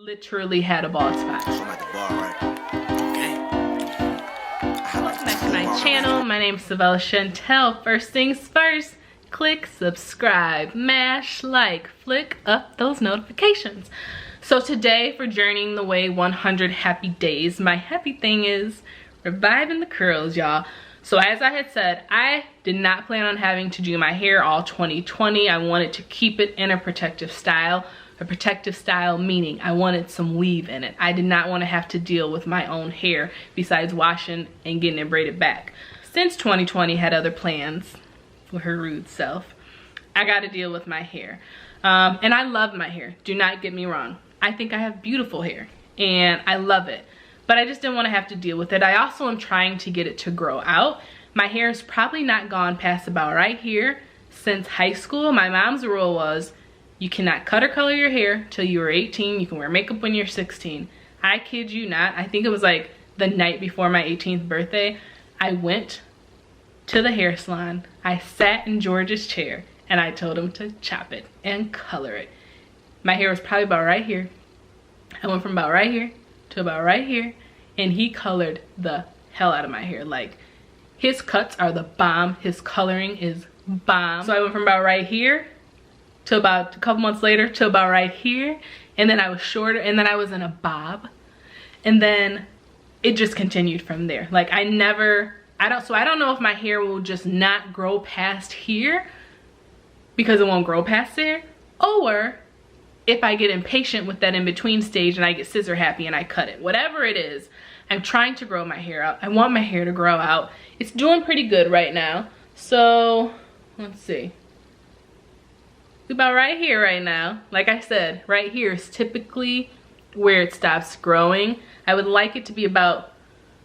literally had a bald spot. I'm at the bar, right? Okay. Welcome back to my channel. My name is Savella Chantel. First things first, click subscribe, mash like, flick up those notifications. So today for Journeying the Way 100 Happy Days, my happy thing is reviving the curls, y'all. So as I had said, I did not plan on having to do my hair all 2020. I wanted to keep it in a protective style. A protective style meaning I wanted some weave in it. I did not want to have to deal with my own hair besides washing and getting it braided back. Since 2020 had other plans with her rude self, I got to deal with my hair. And I love my hair. Do not get me wrong. I think I have beautiful hair and I love it. But I just didn't want to have to deal with it. I also am trying to get it to grow out. My hair is probably not gone past about right here since high school. My mom's rule was you cannot cut or color your hair till you are 18. You can wear makeup when you're 16. I kid you not. I think it was like the night before my 18th birthday. I went to the hair salon. I sat in George's chair and I told him to chop it and color it. My hair was probably about right here. I went from about right here to about right here, and he colored the hell out of my hair. Like, his cuts are the bomb. His coloring is bomb. So I went from about right here to about a couple months later to about right here, and then I was shorter, and then I was in a bob, and then it just continued from there. Like I don't know if my hair will just not grow past here because it won't grow past there, or if I get impatient with that in-between stage and I get scissor happy and I cut it. Whatever it is, I'm trying to grow my hair out. I want my hair to grow out. It's doing pretty good right now. So let's see. About right here right now. Like I said, right here is typically where it stops growing. I would like it to be about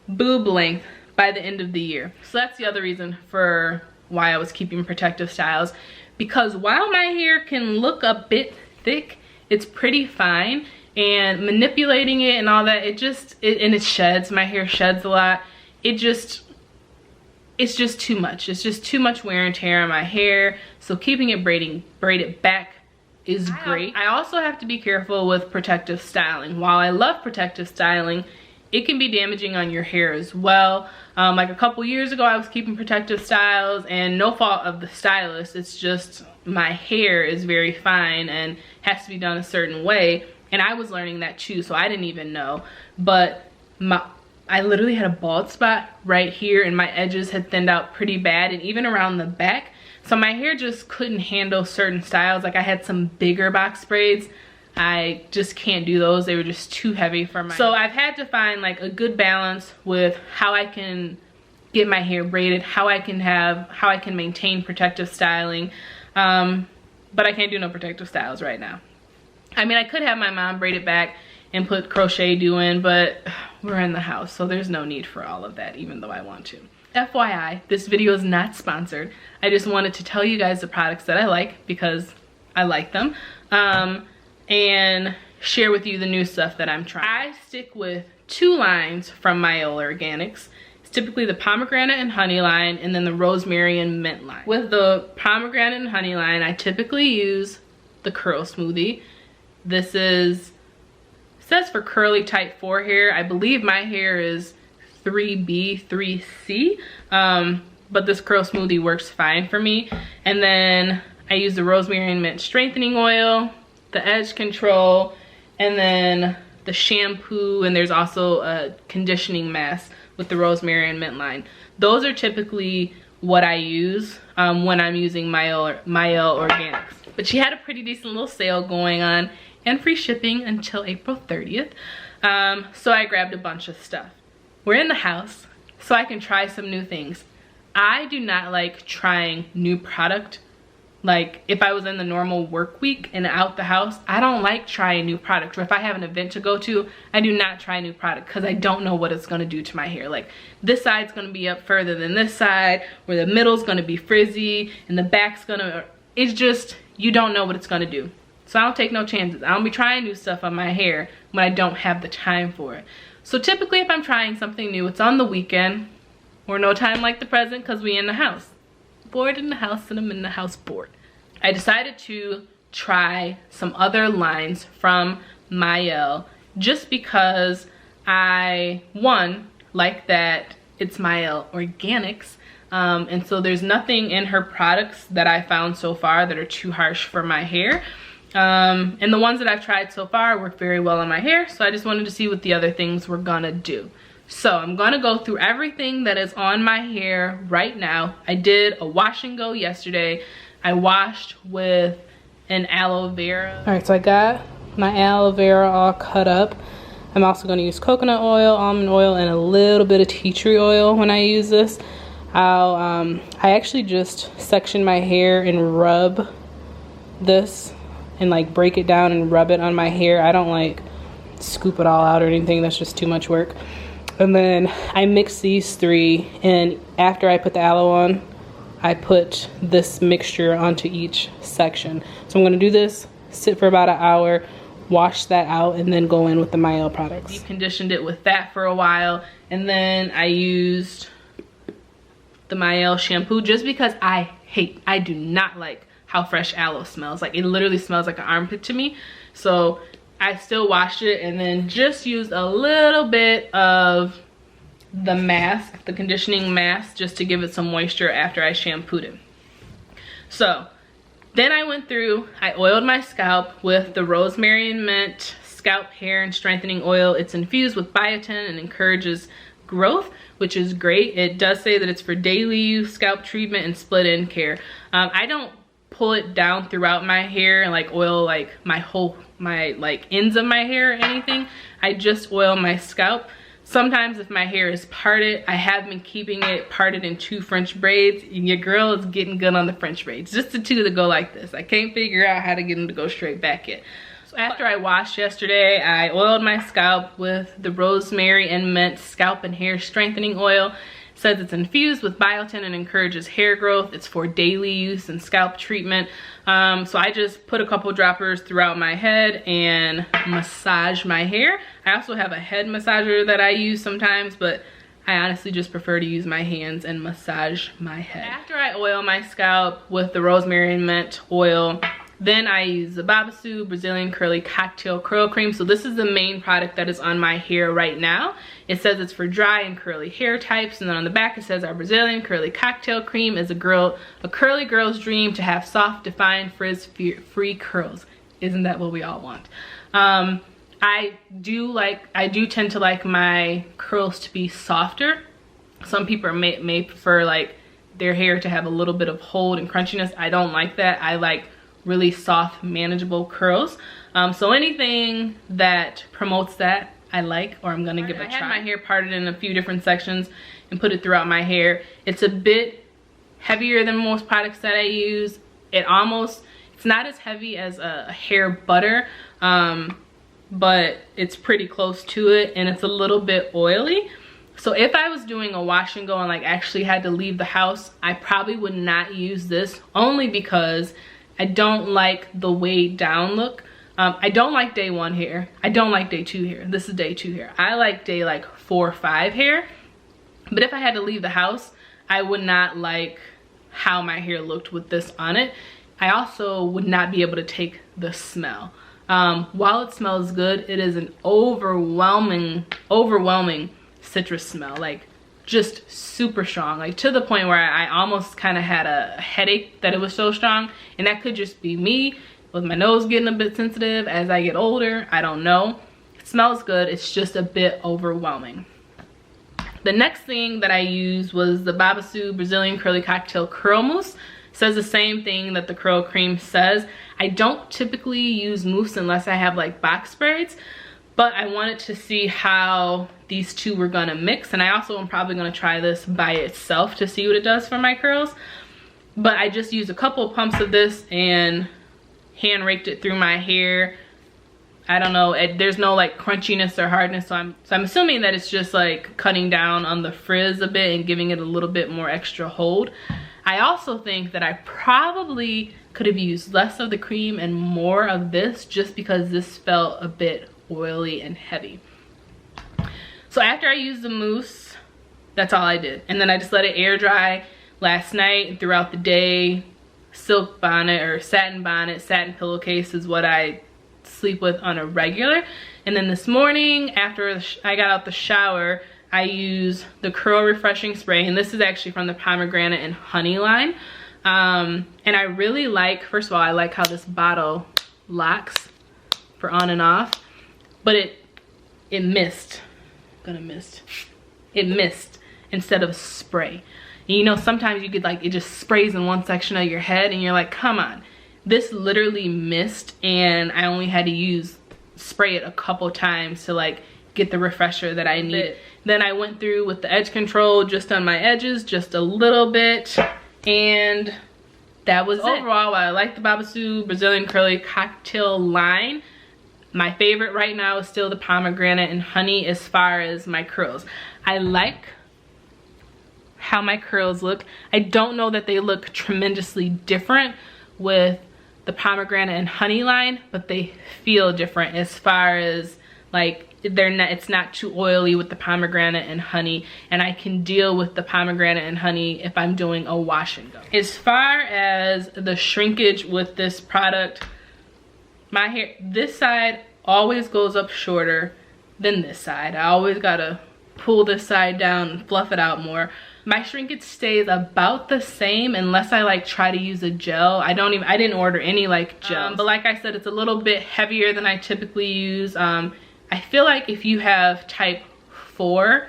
boob length by the end of the year. So that's the other reason for why I was keeping protective styles, because while my hair can look a bit thick, it's pretty fine, and manipulating it and all that, it sheds. My hair sheds a lot. It's just too much. It's just too much wear and tear on my hair. So keeping it braided back is great. I also have to be careful with protective styling. While I love protective styling, it can be damaging on your hair as well. Like a couple years ago, I was keeping protective styles, and no fault of the stylist. It's just my hair is very fine and has to be done a certain way. And I was learning that too, so I didn't even know. But I literally had a bald spot right here, and my edges had thinned out pretty bad, and even around the back. So my hair just couldn't handle certain styles. Like I had some bigger box braids. I just can't do those. They were just too heavy for my hair. So I've had to find like a good balance with how I can get my hair braided, how I can maintain protective styling. But I can't do no protective styles right now. I mean, I could have my mom braid it back and put crochet do in, but we're in the house, so there's no need for all of that, even though I want to. FYI, this video is not sponsored. I just wanted to tell you guys the products that I like because I like them, and share with you the new stuff that I'm trying. I stick with two lines from Mielle Organics. It's typically the pomegranate and honey line, and then the rosemary and mint line. With the pomegranate and honey line, I typically use the curl smoothie. This says for curly type 4 hair. I believe my hair is 3B, 3C, but this curl smoothie works fine for me. And then I use the rosemary and mint strengthening oil, the edge control, and then the shampoo, and there's also a conditioning mask with the rosemary and mint line. Those are typically what I use when I'm using Mielle Organics. But she had a pretty decent little sale going on and free shipping until April 30th. So I grabbed a bunch of stuff. We're in the house, so I can try some new things. I do not like trying new product. Like if I was in the normal work week and out the house, I don't like trying new product. Or if I have an event to go to, I do not try new product because I don't know what it's gonna do to my hair. Like this side's gonna be up further than this side, or the middle's gonna be frizzy, and the back's gonna, it's just, you don't know what it's gonna do. So I don't take no chances. I don't be trying new stuff on my hair when I don't have the time for it. So typically if I'm trying something new, it's on the weekend or no time like the present because we in the house. Bored in the house, and I'm in the house bored. I decided to try some other lines from Mielle, just because I, one, like that it's Mielle Organics. And so there's nothing in her products that I found so far that are too harsh for my hair. And the ones that I've tried so far work very well on my hair, so I just wanted to see what the other things were gonna do. So I'm gonna go through everything that is on my hair right now. I did a wash and go yesterday. I washed with an aloe vera. All right, so I got my aloe vera all cut up. I'm also gonna use coconut oil, almond oil, and a little bit of tea tree oil when I use this. I actually just section my hair and rub this and like break it down and rub it on my hair. I don't like scoop it all out or anything. That's just too much work. And then I mix these three, and after I put the aloe on, I put this mixture onto each section. So I'm gonna do this, sit for about an hour, wash that out, and then go in with the Mielle products. Deep conditioned it with that for a while, and then I used the Mielle shampoo just because I do not like how fresh aloe smells. Like, it literally smells like an armpit to me. So I still washed it and then just used a little bit of the mask, the conditioning mask, just to give it some moisture after I shampooed it. So then I went through, I oiled my scalp with the rosemary and mint scalp hair and strengthening oil. It's infused with biotin and encourages growth, which is great. It does say that it's for daily use, scalp treatment, and split end care. I don't pull it down throughout my hair and like oil like my like ends of my hair or anything. I just oil my scalp. Sometimes if my hair is parted, I have been keeping it parted in 2 French braids. Your girl is getting good on the French braids. Just the 2 that go like this. I can't figure out how to get them to go straight back yet. So after I washed yesterday, I oiled my scalp with the rosemary and mint scalp and hair strengthening oil. It says it's infused with biotin and encourages hair growth. It's for daily use and scalp treatment. So I just put a couple droppers throughout my head and massage my hair. I also have a head massager that I use sometimes, but I honestly just prefer to use my hands and massage my head. After I oil my scalp with the rosemary and mint oil, then I use the Babassu Brazilian Curly Cocktail Curl Cream. So this is the main product that is on my hair right now. It says it's for dry and curly hair types, and then on the back it says our Brazilian Curly Cocktail Cream is a curly girl's dream to have soft, defined, frizz-free curls. Isn't that what we all want? I do tend to like my curls to be softer. Some people may prefer like their hair to have a little bit of hold and crunchiness. I don't like that. I like really soft, manageable curls. So anything that promotes that, I like, or I'm gonna give it a try. I had my hair parted in a few different sections and put it throughout my hair. It's a bit heavier than most products that I use. It's not as heavy as a hair butter, but it's pretty close to it, and it's a little bit oily. So if I was doing a wash and go and like actually had to leave the house, I probably would not use this, only because I don't like the weighed down look. I don't like day 1 hair. I don't like day 2 hair. This is day 2 hair. I like day like 4 or 5 hair. But if I had to leave the house, I would not like how my hair looked with this on it. I also would not be able to take the smell. While it smells good, it is an overwhelming citrus smell. Like, just super strong, like to the point where I almost kind of had a headache that it was so strong. And that could just be me with my nose getting a bit sensitive as I get older. I don't know. It smells good, it's just a bit overwhelming. The next thing that I used was the Babassu Brazilian Curly Cocktail Curl Mousse. It says the same thing that the curl cream says. I don't typically use mousse unless I have like box braids, but I wanted to see how these two were gonna mix, and I also am probably gonna try this by itself to see what it does for my curls. But I just used a couple of pumps of this and hand raked it through my hair. I don't know, there's no like crunchiness or hardness, so I'm assuming that it's just like cutting down on the frizz a bit and giving it a little bit more extra hold. I also think that I probably could have used less of the cream and more of this, just because this felt a bit oily and heavy. So after I used the mousse, that's all I did. And then I just let it air dry last night and throughout the day. Silk bonnet or satin bonnet, satin pillowcase is what I sleep with on a regular. And then this morning, after I got out the shower, I use the Curl Refreshing Spray, and this is actually from the pomegranate and honey line. And I really like, first of all, I like how this bottle locks for on and off, but it missed. It missed instead of spray. And you know, sometimes you get like, it just sprays in one section of your head and you're like, come on. This literally missed, and I only had to spray it a couple times to like get the refresher that I needed. Then I went through with the edge control just on my edges, just a little bit, and that was it. Overall, I like the Babassu Brazilian Curly Cocktail line. My favorite right now is still the pomegranate and honey as far as my curls. I like how my curls look. I don't know that they look tremendously different with the pomegranate and honey line, but they feel different as far as like it's not too oily with the pomegranate and honey, and I can deal with the pomegranate and honey if I'm doing a wash and go. As far as the shrinkage with this product, my hair, this side always goes up shorter than this side. I always gotta pull this side down and fluff it out more. My shrinkage stays about the same unless I like try to use a gel. I didn't order any like gel, but like I said, it's a little bit heavier than I typically use. I feel like if you have type 4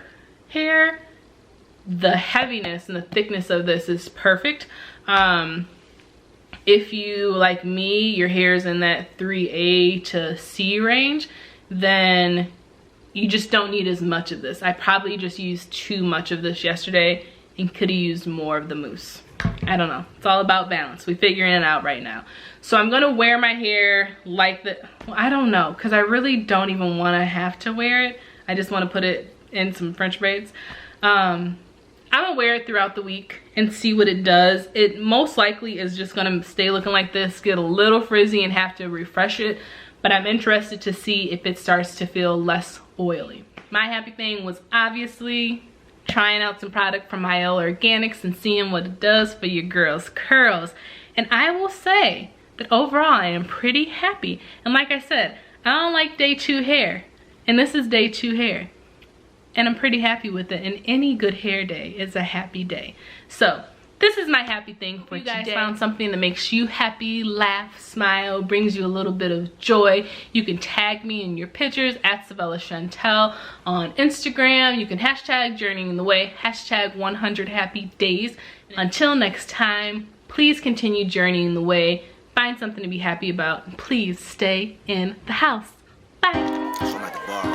hair, the heaviness and the thickness of this is perfect. If you, like me, your hair is in that 3A to C range, then you just don't need as much of this. I probably just used too much of this yesterday and could have used more of the mousse. I don't know. It's all about balance. We're figuring it out right now. So I'm gonna wear my hair like the, well, I don't know, because I really don't even want to have to wear it. I just want to put it in some French braids. I'm gonna wear it throughout the week and see what it does. It most likely is just gonna stay looking like this, get a little frizzy and have to refresh it, but I'm interested to see if it starts to feel less oily. My happy thing was obviously trying out some product from Mielle Organics and seeing what it does for your girls' curls. And I will say that overall I am pretty happy. And like I said, I don't like day 2 hair, and this is day 2 hair, and I'm pretty happy with it. And any good hair day is a happy day. So this is my happy thing for today. You guys found something that makes you happy, laugh, smile, brings you a little bit of joy. You can tag me in your pictures at SavellaChantel on Instagram. You can hashtag Journeying in the Way, hashtag 100HappyDays. Until next time, please continue journeying the way. Find something to be happy about, and please stay in the house. Bye.